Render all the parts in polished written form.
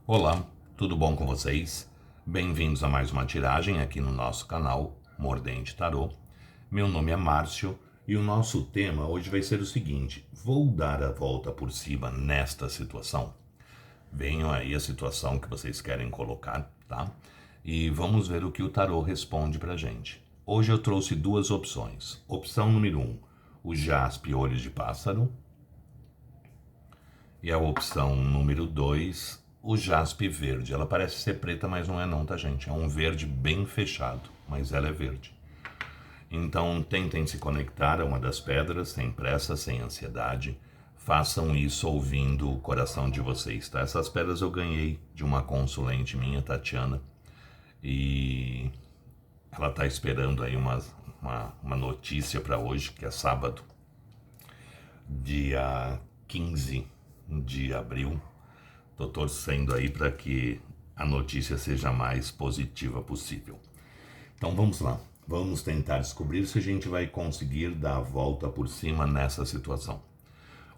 Olá, tudo bom com vocês? Bem-vindos a mais uma tiragem aqui no nosso canal Mordente Tarô. Meu nome é Márcio e o nosso tema hoje vai ser o seguinte: vou dar a volta por cima nesta situação? Venham aí a situação que vocês querem colocar, tá? E vamos ver o que o tarô responde pra gente. Hoje eu trouxe duas opções. Opção número 1, o jaspe olho de pássaro. E a opção número 2, o jaspe verde. Ela parece ser preta, mas não é não, tá, gente? É um verde bem fechado, mas ela é verde. Então, tentem se conectar a uma das pedras, sem pressa, sem ansiedade. Façam isso ouvindo o coração de vocês, tá? Essas pedras eu ganhei de uma consulente minha, Tatiana, e ela tá esperando aí uma notícia para hoje, que é sábado, dia 15 de abril. Estou torcendo aí para que a notícia seja a mais positiva possível. Então vamos lá, vamos tentar descobrir se a gente vai conseguir dar a volta por cima nessa situação.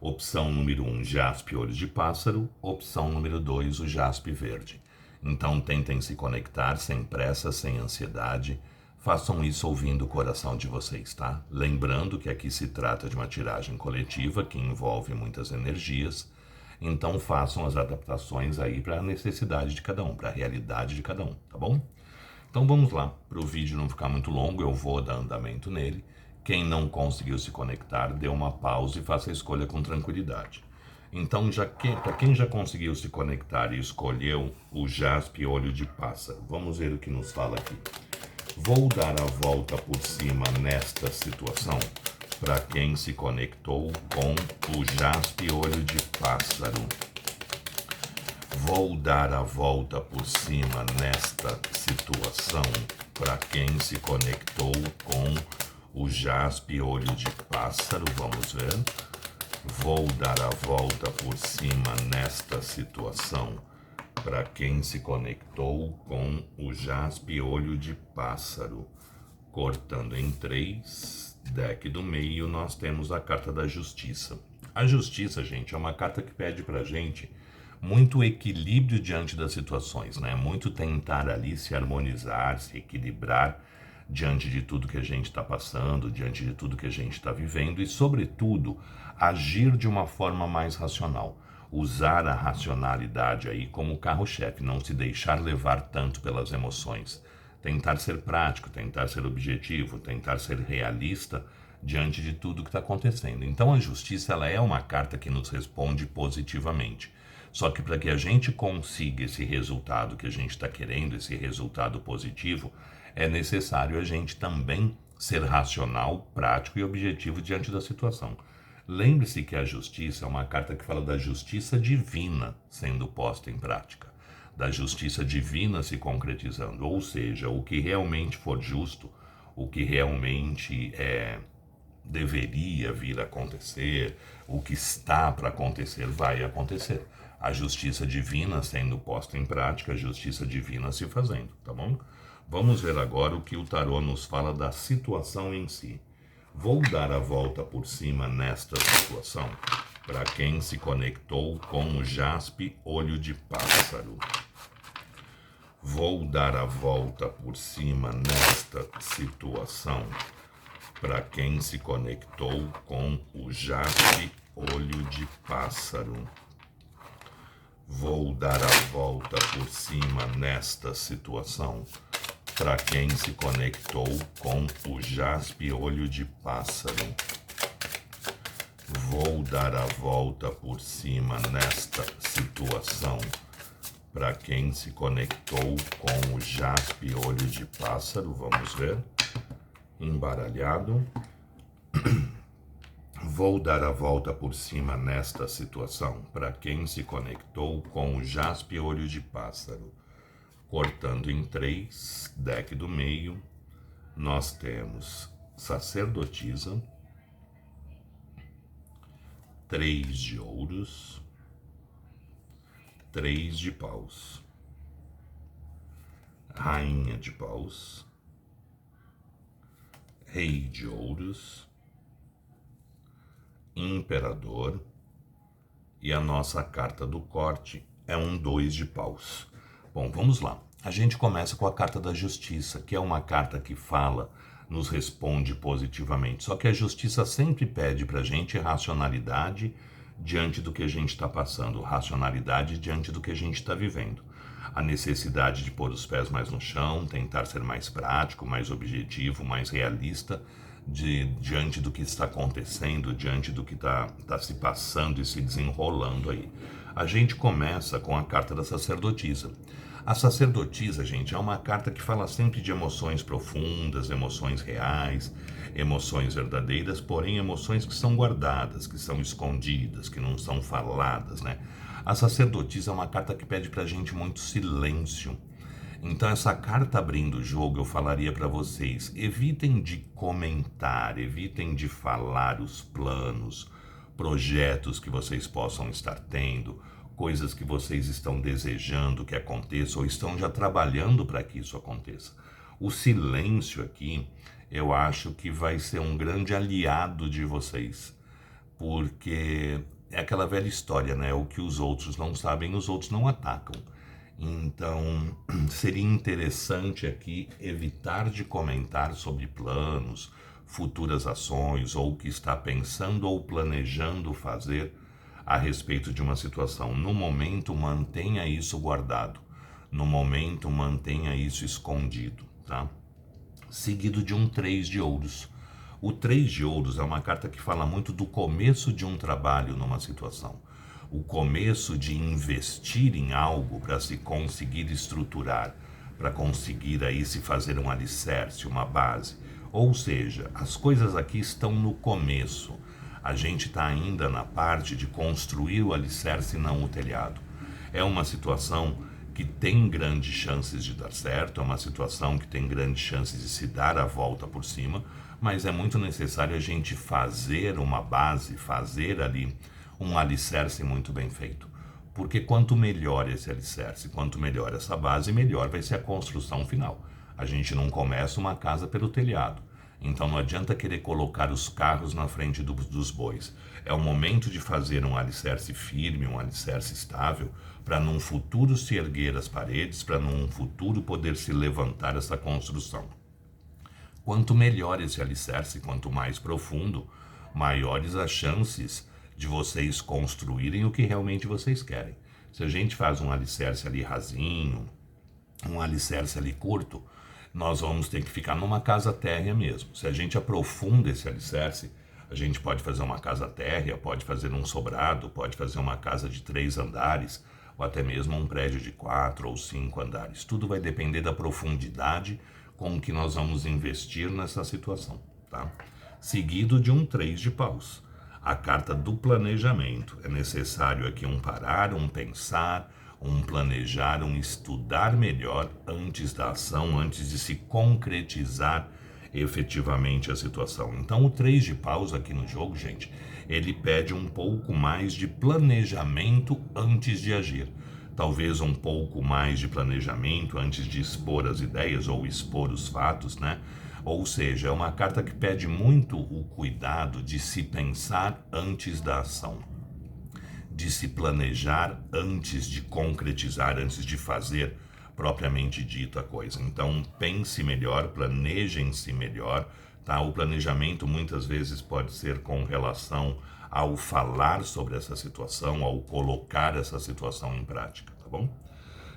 Opção número 1, jaspe olhos de pássaro. Opção número 2, o jaspe verde. Então tentem se conectar sem pressa, sem ansiedade. Façam isso ouvindo o coração de vocês, tá? Lembrando que aqui se trata de uma tiragem coletiva que envolve muitas energias. Então façam as adaptações aí para a necessidade de cada um, para a realidade de cada um, tá bom? Então vamos lá, para o vídeo não ficar muito longo, eu vou dar andamento nele. Quem não conseguiu se conectar, dê uma pausa e faça a escolha com tranquilidade. Então, para quem já conseguiu se conectar e escolheu o jaspe olho de pássaro, vamos ver o que nos fala aqui. Vou dar a volta por cima nesta situação para quem se conectou com o jaspe olho de pássaro. Vou dar a volta por cima nesta situação para quem se conectou com o jaspe olho de pássaro. Vamos ver. Vou dar a volta por cima nesta situação para quem se conectou com o jaspe olho de pássaro. Cortando em 3, deck do meio, nós temos a carta da justiça. A justiça, gente, é uma carta que pede pra gente muito equilíbrio diante das situações, né? Muito tentar ali se harmonizar, se equilibrar diante de tudo que a gente está passando, diante de tudo que a gente está vivendo e, sobretudo, agir de uma forma mais racional. Usar a racionalidade aí como carro-chefe, não se deixar levar tanto pelas emoções. Tentar ser prático, tentar ser objetivo, tentar ser realista diante de tudo que está acontecendo. Então a justiça ela é uma carta que nos responde positivamente. Só que para que a gente consiga esse resultado que a gente está querendo, esse resultado positivo, é necessário a gente também ser racional, prático e objetivo diante da situação. Lembre-se que a justiça é uma carta que fala da justiça divina sendo posta em prática, da justiça divina se concretizando, ou seja, o que realmente for justo, o que realmente deveria vir a acontecer, o que está para acontecer, vai acontecer. A justiça divina sendo posta em prática, a justiça divina se fazendo, tá bom? Vamos ver agora o que o tarô nos fala da situação em si. Vou dar a volta por cima nesta situação para quem se conectou com o jaspe olho de pássaro. Vou dar a volta por cima nesta situação para quem se conectou com o jaspe olho de pássaro. Vou dar a volta por cima nesta situação para quem se conectou com o jaspe olho de pássaro. Vou dar a volta por cima nesta situação para quem se conectou com o jaspe olho de pássaro. Vamos ver. Embaralhado. Vou dar a volta por cima nesta situação para quem se conectou com o jaspe olho de pássaro. Cortando em 3, deck do meio, nós temos sacerdotisa, 3 de ouros, 3 de paus, rainha de paus, rei de ouros, imperador, e a nossa carta do corte é um 2 de paus. Bom, vamos lá. A gente começa com a carta da justiça, que é uma carta que fala, nos responde positivamente. Só que a justiça sempre pede pra gente racionalidade diante do que a gente está passando, racionalidade diante do que a gente está vivendo. A necessidade de pôr os pés mais no chão, tentar ser mais prático, mais objetivo, mais realista diante do que está acontecendo, diante do que está se passando e se desenrolando aí. A gente começa com a carta da sacerdotisa. A sacerdotisa, gente, é uma carta que fala sempre de emoções profundas, emoções reais, emoções verdadeiras, porém emoções que são guardadas, que são escondidas, que não são faladas, né? A sacerdotisa é uma carta que pede pra gente muito silêncio. Então essa carta abrindo o jogo, eu falaria para vocês, evitem de comentar, evitem de falar os planos, projetos que vocês possam estar tendo, coisas que vocês estão desejando que aconteça ou estão já trabalhando para que isso aconteça. O silêncio aqui, eu acho que vai ser um grande aliado de vocês, porque é aquela velha história, né? O que os outros não sabem, os outros não atacam. Então, seria interessante aqui evitar de comentar sobre planos, futuras ações ou o que está pensando ou planejando fazer a respeito de uma situação. No momento, mantenha isso guardado. No momento, mantenha isso escondido, tá? Seguido de um 3 de ouros. O 3 de ouros é uma carta que fala muito do começo de um trabalho numa situação. O começo de investir em algo para se conseguir estruturar, para conseguir aí se fazer um alicerce, uma base. Ou seja, as coisas aqui estão no começo. A gente está ainda na parte de construir o alicerce e não o telhado. É uma situação que tem grandes chances de dar certo, é uma situação que tem grandes chances de se dar a volta por cima, mas é muito necessário a gente fazer uma base, fazer ali um alicerce muito bem feito. Porque quanto melhor esse alicerce, quanto melhor essa base, melhor vai ser a construção final. A gente não começa uma casa pelo telhado. Então não adianta querer colocar os carros na frente dos bois. É o momento de fazer um alicerce firme, um alicerce estável, para num futuro se erguer as paredes, para num futuro poder se levantar essa construção. Quanto melhor esse alicerce, quanto mais profundo, maiores as chances de vocês construírem o que realmente vocês querem. Se a gente faz um alicerce ali rasinho, um alicerce ali curto, nós vamos ter que ficar numa casa térrea mesmo. Se a gente aprofunda esse alicerce, a gente pode fazer uma casa térrea, pode fazer um sobrado, pode fazer uma casa de 3 andares, ou até mesmo um prédio de 4 ou 5 andares. Tudo vai depender da profundidade com que nós vamos investir nessa situação, tá? Seguido de um 3 de paus. A carta do planejamento. É necessário aqui um parar, um pensar, um planejar, um estudar melhor antes da ação, antes de se concretizar efetivamente a situação. Então o 3 de paus aqui no jogo, gente, ele pede um pouco mais de planejamento antes de agir. Talvez um pouco mais de planejamento antes de expor as ideias ou expor os fatos, né? Ou seja, é uma carta que pede muito o cuidado de se pensar antes da ação, de se planejar antes de concretizar, antes de fazer propriamente dito a coisa. Então, pense melhor, planejem-se melhor, tá? O planejamento muitas vezes pode ser com relação ao falar sobre essa situação, ao colocar essa situação em prática, tá bom?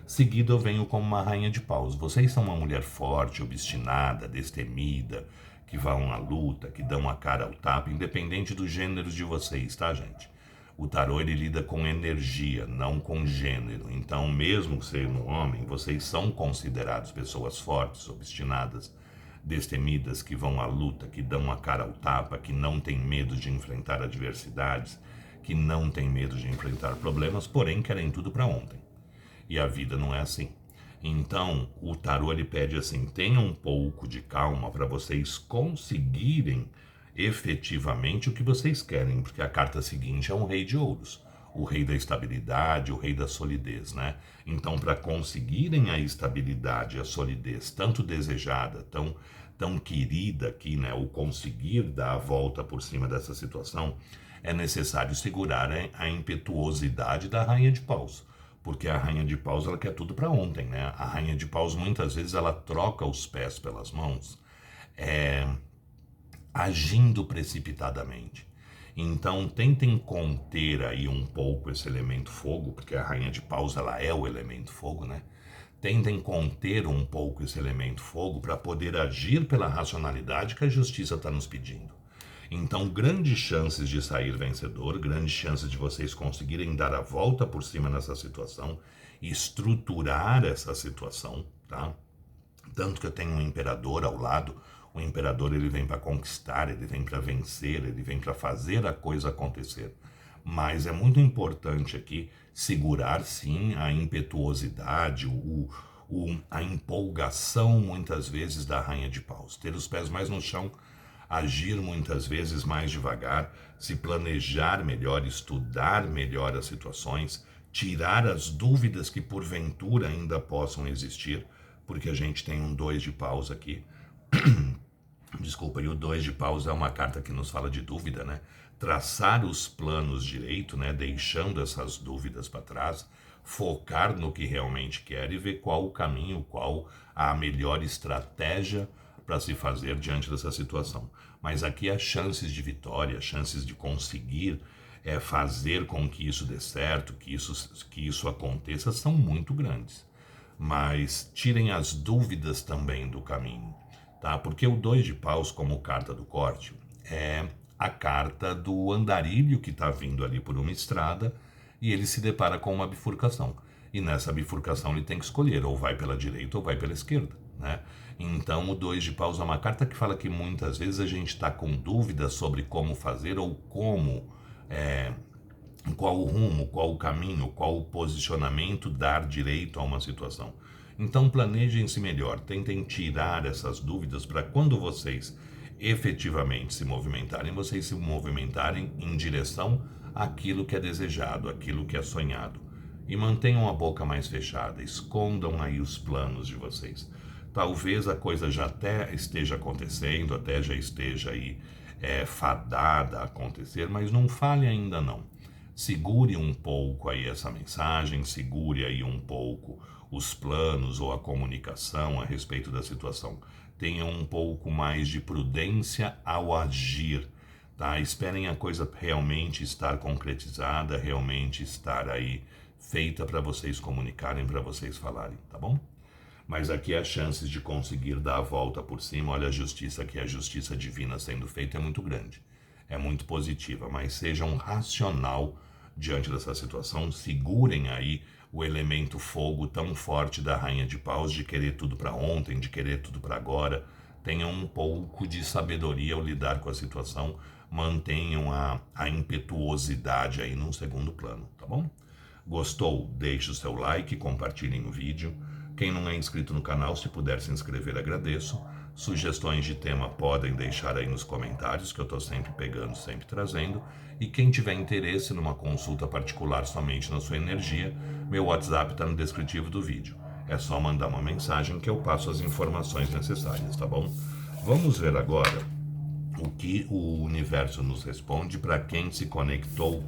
Seguido eu venho como uma rainha de paus. Vocês são uma mulher forte, obstinada, destemida, que vão à luta, que dão a cara ao tapa, independente do gênero de vocês, tá, gente? O tarô, ele lida com energia, não com gênero. Então, mesmo sendo homem, vocês são considerados pessoas fortes, obstinadas, destemidas, que vão à luta, que dão a cara ao tapa, que não têm medo de enfrentar adversidades, que não têm medo de enfrentar problemas, porém querem tudo para ontem. E a vida não é assim. Então, o tarô, ele pede assim, tenham um pouco de calma para vocês conseguirem efetivamente o que vocês querem, porque a carta seguinte é um rei de ouros, o rei da estabilidade, o rei da solidez, né? Então, para conseguirem a estabilidade, a solidez tanto desejada, tão querida aqui, né? O conseguir dar a volta por cima dessa situação, é necessário segurar a impetuosidade da rainha de paus. porque a rainha de paus ela quer tudo para ontem, né? A rainha de paus muitas vezes ela troca os pés pelas mãos, agindo precipitadamente. Então tentem conter aí um pouco esse elemento fogo, porque a rainha de paus ela é o elemento fogo, né? Tentem conter um pouco esse elemento fogo para poder agir pela racionalidade que a justiça está nos pedindo. Então, grandes chances de sair vencedor, grandes chances de vocês conseguirem dar a volta por cima nessa situação, estruturar essa situação, tá? Tanto que eu tenho um imperador ao lado. O imperador ele vem para conquistar, ele vem para vencer, ele vem para fazer a coisa acontecer. Mas é muito importante aqui segurar sim a impetuosidade, a empolgação muitas vezes da rainha de paus. Ter os pés mais no chão, agir muitas vezes mais devagar, se planejar melhor, estudar melhor as situações, tirar as dúvidas que porventura ainda possam existir, porque a gente tem um 2 de paus aqui. Desculpa, e o 2 de paus é uma carta que nos fala de dúvida, né? Traçar os planos direito, né? Deixando essas dúvidas para trás, focar no que realmente quer e ver qual o caminho, qual a melhor estratégia para se fazer diante dessa situação. Mas aqui as chances de vitória, as chances de conseguir fazer com que isso dê certo, que isso aconteça, são muito grandes. Mas tirem as dúvidas também do caminho. Tá? Porque o 2 de paus, como carta do corte, é a carta do andarilho que está vindo ali por uma estrada e ele se depara com uma bifurcação. E nessa bifurcação ele tem que escolher, ou vai pela direita ou vai pela esquerda, né? Então o 2 de paus é uma carta que fala que muitas vezes a gente está com dúvidas sobre como fazer ou qual o rumo, qual o caminho, qual o posicionamento dar direito a uma situação. Então planejem-se melhor, tentem tirar essas dúvidas para quando vocês efetivamente se movimentarem, vocês se movimentarem em direção àquilo que é desejado, àquilo que é sonhado. E mantenham a boca mais fechada, escondam aí os planos de vocês. Talvez a coisa já até esteja acontecendo, até já esteja aí fadada a acontecer, mas não fale ainda não. Segure um pouco aí essa mensagem, segure aí um pouco os planos ou a comunicação a respeito da situação. Tenham um pouco mais de prudência ao agir, tá? Esperem a coisa realmente estar concretizada, realmente estar aí feita para vocês comunicarem, para vocês falarem, tá bom? Mas aqui as chances de conseguir dar a volta por cima, olha a justiça aqui, a justiça divina sendo feita é muito grande. É muito positiva, mas sejam racional diante dessa situação, segurem aí o elemento fogo tão forte da rainha de paus, de querer tudo para ontem, de querer tudo para agora. Tenham um pouco de sabedoria ao lidar com a situação, mantenham a impetuosidade aí num segundo plano, tá bom? Gostou? Deixe o seu like, compartilhem o vídeo. Quem não é inscrito no canal, se puder se inscrever, agradeço. Sugestões de tema podem deixar aí nos comentários, que eu estou sempre pegando, sempre trazendo. E quem tiver interesse numa consulta particular somente na sua energia, meu WhatsApp está no descritivo do vídeo. É só mandar uma mensagem que eu passo as informações necessárias, tá bom? Vamos ver agora o que o universo nos responde para quem se conectou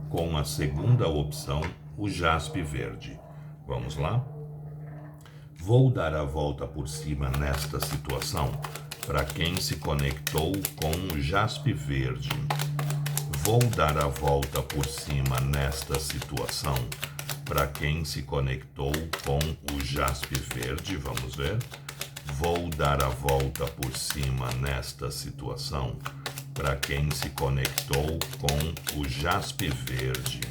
com a segunda opção, o jaspe verde. Vamos lá? Vou dar a volta por cima nesta situação para quem se conectou com o jaspe verde. Vou dar a volta por cima nesta situação para quem se conectou com o jaspe verde. Vamos ver. Vou dar a volta por cima nesta situação para quem se conectou com o jaspe verde.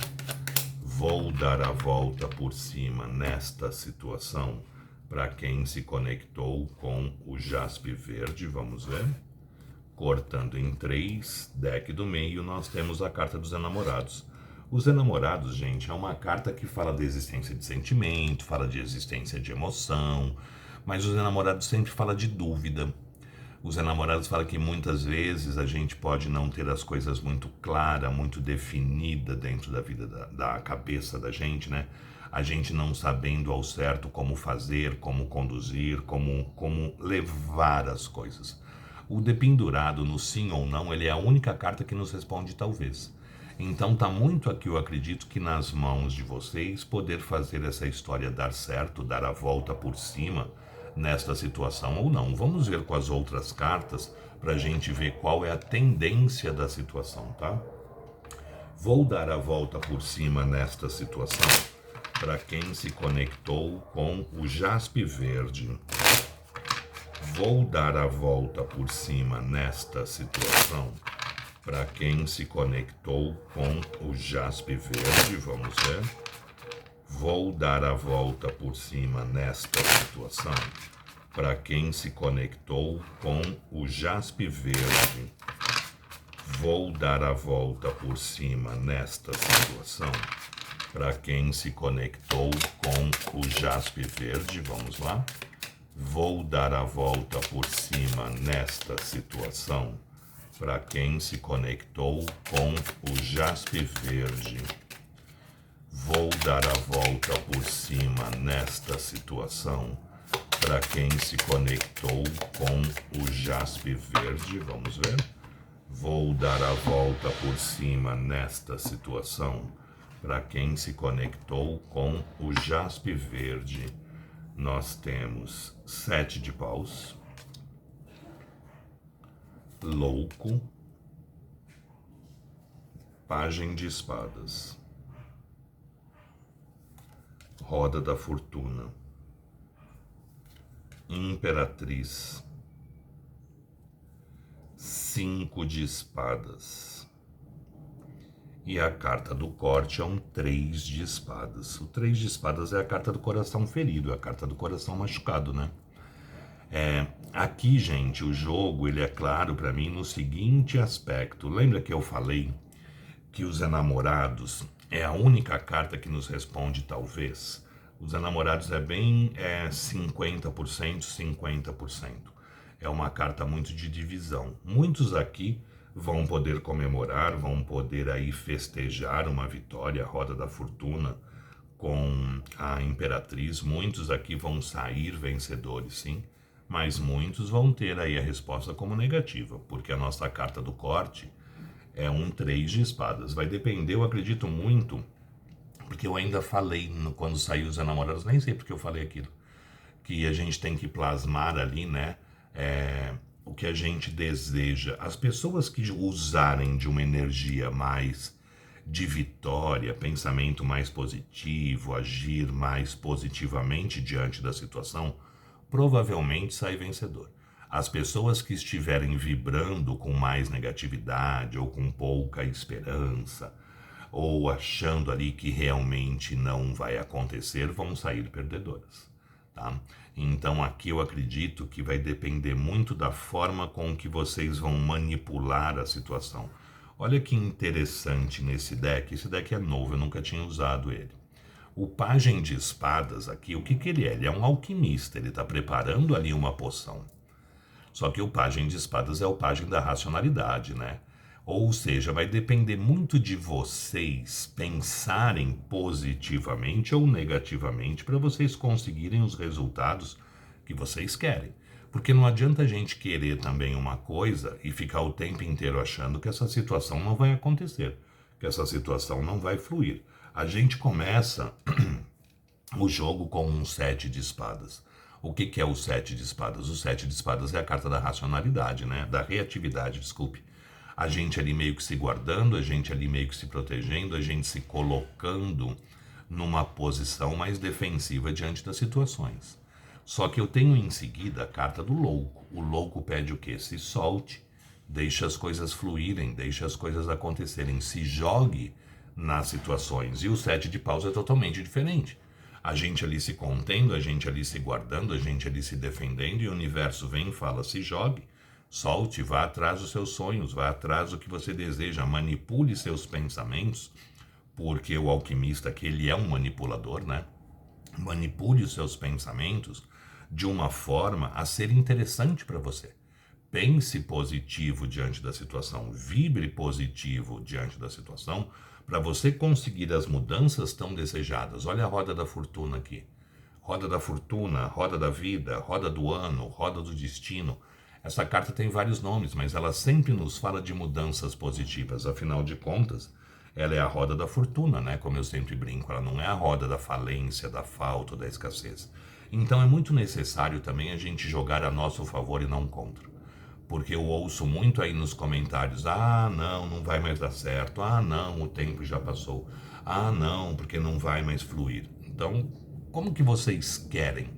Vou dar a volta por cima nesta situação para quem se conectou com o jaspe verde. Vamos ver. Cortando em 3, deck do meio, nós temos a carta dos enamorados. Os enamorados, gente, é uma carta que fala da existência de sentimento, fala de existência de emoção, mas os enamorados sempre falam de dúvida. Os enamorados falam que muitas vezes a gente pode não ter as coisas muito claras, muito definidas dentro da vida, da cabeça da gente, né? A gente não sabendo ao certo como fazer, como conduzir, como levar as coisas. O dependurado no sim ou não, ele é a única carta que nos responde talvez. Então tá muito aqui, eu acredito que nas mãos de vocês poder fazer essa história dar certo, dar a volta por cima nesta situação ou não. Vamos ver com as outras cartas para a gente ver qual é a tendência da situação, tá? Vou dar a volta por cima nesta situação para quem se conectou com o jaspe verde. Vou dar a volta por cima nesta situação para quem se conectou com o jaspe verde, vamos ver. Vou dar a volta por cima nesta situação para quem se conectou com o jaspe verde. Vou dar a volta por cima nesta situação para quem se conectou com o jaspe verde, vamos lá. Vou dar a volta por cima nesta situação para quem se conectou com o jaspe verde. Vou dar a volta por cima nesta situação para quem se conectou com o jaspe verde. Vamos ver. Vou dar a volta por cima nesta situação para quem se conectou com o jaspe verde. Nós temos 7 de paus, louco, pajem de espadas, roda da fortuna, imperatriz, 5 de espadas. E a carta do corte é um 3 de espadas. O 3 de espadas é a carta do coração ferido, é a carta do coração machucado, né? Aqui, gente, o jogo, ele é claro para mim no seguinte aspecto. Lembra que eu falei que os enamorados é a única carta que nos responde talvez? Os enamorados é bem 50%, 50%. É uma carta muito de divisão. Muitos aqui vão poder comemorar, vão poder aí festejar uma vitória, a roda da fortuna com a imperatriz. Muitos aqui vão sair vencedores, sim, mas muitos vão ter aí a resposta como negativa, porque a nossa carta do corte é um 3 de espadas. Vai depender, eu acredito muito, porque eu ainda falei quando saiu os enamorados, nem sei porque eu falei aquilo, que a gente tem que plasmar ali, né, o que a gente deseja. As pessoas que usarem de uma energia mais de vitória, pensamento mais positivo, agir mais positivamente diante da situação, provavelmente sai vencedor. As pessoas que estiverem vibrando com mais negatividade ou com pouca esperança, ou achando ali que realmente não vai acontecer, vão sair perdedoras, tá? Então aqui eu acredito que vai depender muito da forma com que vocês vão manipular a situação. Olha que interessante nesse deck, esse deck é novo, eu nunca tinha usado ele. O pajem de espadas aqui, o que ele é? Ele é um alquimista, ele está preparando ali uma poção. Só que o pajem de espadas é o pajem da racionalidade, né? Ou seja, vai depender muito de vocês pensarem positivamente ou negativamente para vocês conseguirem os resultados que vocês querem. Porque não adianta a gente querer também uma coisa e ficar o tempo inteiro achando que essa situação não vai acontecer, que essa situação não vai fluir. A gente começa o jogo com um 7 de espadas. O que é o 7 de espadas? O 7 de espadas é a carta da racionalidade, né? Da reatividade, desculpe. A gente ali meio que se guardando, a gente ali meio que se protegendo, a gente se colocando numa posição mais defensiva diante das situações. Só que eu tenho em seguida a carta do louco. O louco pede o quê? Se solte, deixe as coisas fluírem, deixe as coisas acontecerem, se jogue nas situações. E o 7 de paus é totalmente diferente. A gente ali se contendo, a gente ali se guardando, a gente ali se defendendo, e o universo vem e fala, se jogue, solte, vá atrás dos seus sonhos, vá atrás do que você deseja, manipule seus pensamentos, porque o alquimista aqui, ele é um manipulador, né? Manipule os seus pensamentos de uma forma a ser interessante para você. Pense positivo diante da situação, vibre positivo diante da situação, para você conseguir as mudanças tão desejadas. Olha a roda da fortuna aqui. Roda da fortuna, roda da vida, roda do ano, roda do destino. Essa carta tem vários nomes, mas ela sempre nos fala de mudanças positivas. Afinal de contas, ela é a roda da fortuna, né? Como eu sempre brinco, ela não é a roda da falência, da falta ou da escassez. Então é muito necessário também a gente jogar a nosso favor e não contra. Porque eu ouço muito aí nos comentários, ah, não, não vai mais dar certo, ah, não, o tempo já passou, ah, não, porque não vai mais fluir. Então, como que vocês querem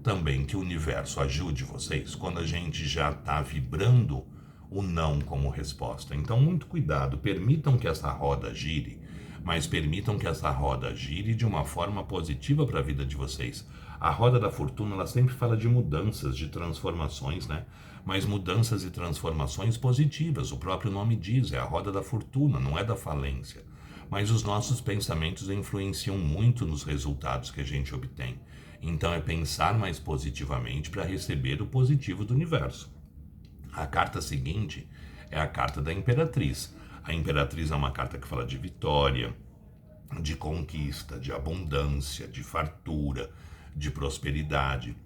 também que o universo ajude vocês quando a gente já está vibrando o não como resposta? Então, muito cuidado, permitam que essa roda gire, mas permitam que essa roda gire de uma forma positiva para a vida de vocês. A roda da fortuna, ela sempre fala de mudanças, de transformações, né? Mas mudanças e transformações positivas, o próprio nome diz, é a roda da fortuna, não é da falência. Mas os nossos pensamentos influenciam muito nos resultados que a gente obtém. Então é pensar mais positivamente para receber o positivo do universo. A carta seguinte é a carta da Imperatriz. A Imperatriz é uma carta que fala de vitória, de conquista, de abundância, de fartura, de prosperidade.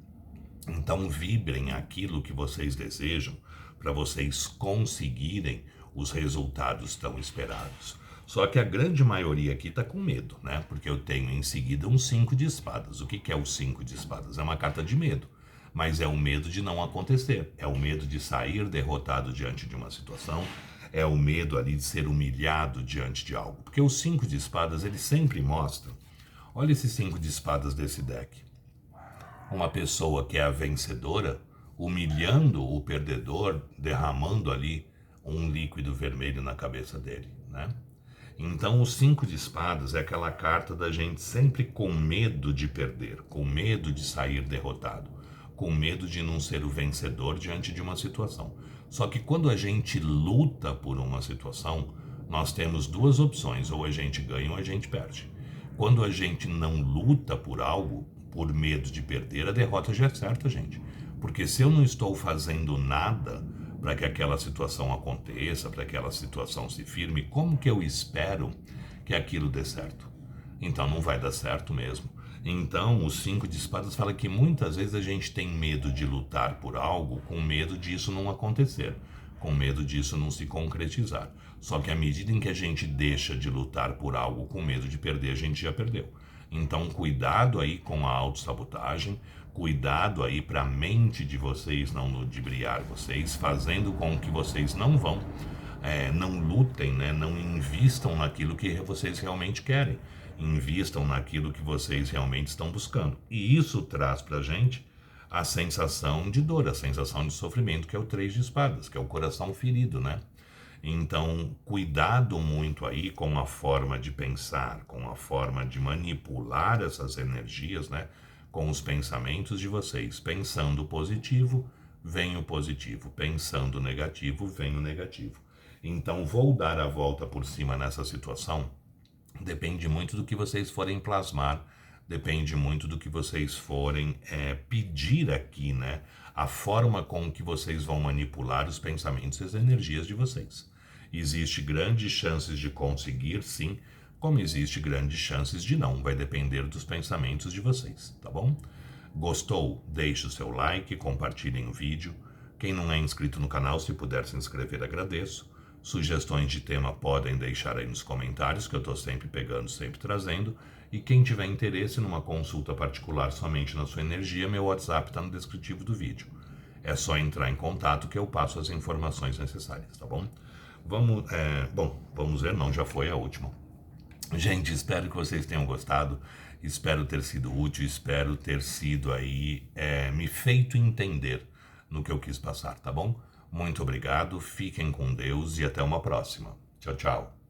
Então vibrem aquilo que vocês desejam para vocês conseguirem os resultados tão esperados. Só que a grande maioria aqui está com medo, né? Porque eu tenho em seguida um 5 de espadas. O que é o 5 de espadas? É uma carta de medo. Mas é o medo de não acontecer. É o medo de sair derrotado diante de uma situação. É o medo ali de ser humilhado diante de algo. Porque o 5 de espadas, ele sempre mostra. Olha esse 5 de espadas desse deck. Uma pessoa que é a vencedora, humilhando o perdedor, derramando ali um líquido vermelho na cabeça dele, né? Então o 5 de espadas é aquela carta da gente sempre com medo de perder, com medo de sair derrotado, com medo de não ser o vencedor diante de uma situação. Só que quando a gente luta por uma situação, nós temos duas opções, ou a gente ganha ou a gente perde. Quando a gente não luta por algo, por medo de perder, a derrota já é certa, gente. Porque se eu não estou fazendo nada para que aquela situação aconteça, para que aquela situação se firme, como que eu espero que aquilo dê certo? Então não vai dar certo mesmo. Então o 5 de espadas fala que muitas vezes a gente tem medo de lutar por algo com medo disso não acontecer, com medo disso não se concretizar. Só que à medida em que a gente deixa de lutar por algo com medo de perder, a gente já perdeu. Então, cuidado aí com a autossabotagem, cuidado aí para a mente de vocês não ludibriar vocês, fazendo com que vocês não vão, não lutem, né? Não invistam naquilo que vocês realmente querem, invistam naquilo que vocês realmente estão buscando. E isso traz para a gente a sensação de dor, a sensação de sofrimento, que é o 3 de espadas, que é o coração ferido, né? Então, cuidado muito aí com a forma de pensar, com a forma de manipular essas energias, né? Com os pensamentos de vocês. Pensando positivo, vem o positivo. Pensando negativo, vem o negativo. Então, vou dar a volta por cima nessa situação. Depende muito do que vocês forem plasmar, depende muito do que vocês forem pedir aqui, né? A forma com que vocês vão manipular os pensamentos e as energias de vocês. Existe grandes chances de conseguir, sim, como existe grandes chances de não. Vai depender dos pensamentos de vocês, tá bom? Gostou? Deixe o seu like, compartilhem o vídeo. Quem não é inscrito no canal, se puder se inscrever, agradeço. Sugestões de tema podem deixar aí nos comentários, que eu estou sempre pegando, sempre trazendo. E quem tiver interesse numa consulta particular somente na sua energia, meu WhatsApp está no descritivo do vídeo. É só entrar em contato que eu passo as informações necessárias, tá bom? Vamos ver, não, já foi a última. Gente, espero que vocês tenham gostado, espero ter sido útil, espero ter sido aí, me feito entender no que eu quis passar, tá bom? Muito obrigado, fiquem com Deus e até uma próxima. Tchau, tchau.